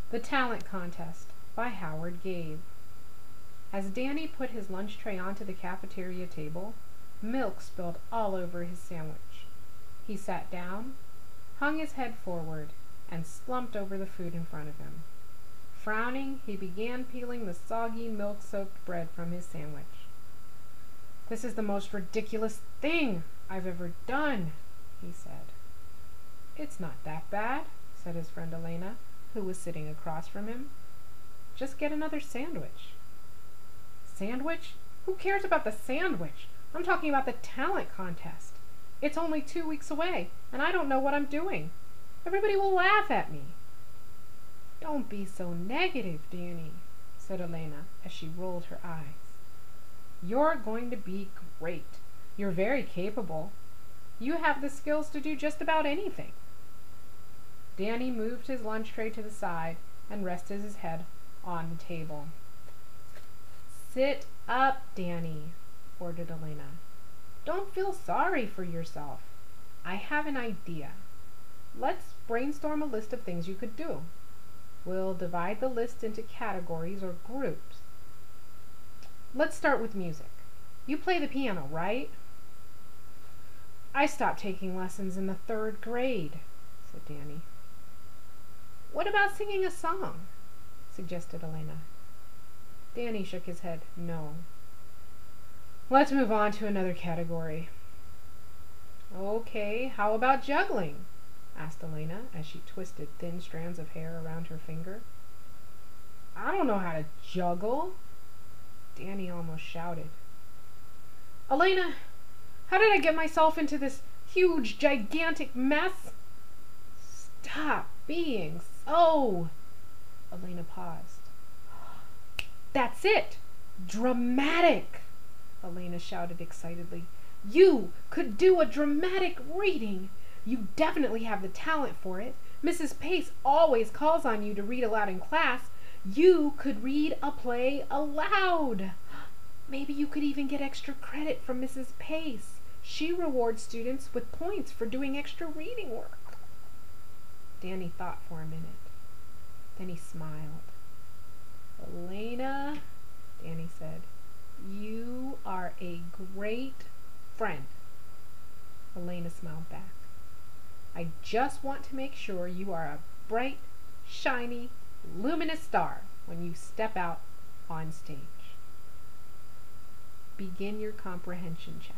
The Talent Contest by Howard Gabe. As Danny put his lunch tray onto the cafeteria table, milk spilled all over his sandwich. He sat down, hung his head forward, and slumped over the food in front of him. Frowning, he began peeling the soggy, milk-soaked bread from his sandwich. "This is the most ridiculous thing I've ever done," he said. "It's not that bad," said his friend Elena, who was sitting across from him. "Just get another sandwich." "Sandwich? Who cares about the sandwich? I'm talking about the talent contest. It's only 2 weeks away, and I don't know what I'm doing. Everybody will laugh at me." "Don't be so negative, Danny," said Elena as she rolled her eyes. "You're going to be great. You're very capable. You have the skills to do just about anything." Danny moved his lunch tray to the side and rested his head on the table. "Sit up, Danny," ordered Elena. "Don't feel sorry for yourself. I have an idea. Let's brainstorm a list of things you could do. We'll divide the list into categories or groups. Let's start with music. You play the piano, right?" "I stopped taking lessons in the 3rd grade," said Danny. "What about singing a song?" suggested Elena. Danny shook his head no. "Let's move on to another category." "Okay, how about juggling?" asked Elena as she twisted thin strands of hair around her finger. "I don't know how to juggle," Danny almost shouted. "Elena, how did I get myself into this huge, gigantic mess?" "Stop being so..." Elena paused. "That's it! Dramatic!" Elena shouted excitedly. "You could do a dramatic reading! You definitely have the talent for it. Mrs. Pace always calls on you to read aloud in class. You could read a play aloud! Maybe you could even get extra credit from Mrs. Pace. She rewards students with points for doing extra reading work." Danny thought for a minute. Then he smiled. "Elena," Danny said, "you are a great friend." Elena smiled back. "I just want to make sure you are a bright, shiny, luminous star when you step out on stage. Begin your comprehension check."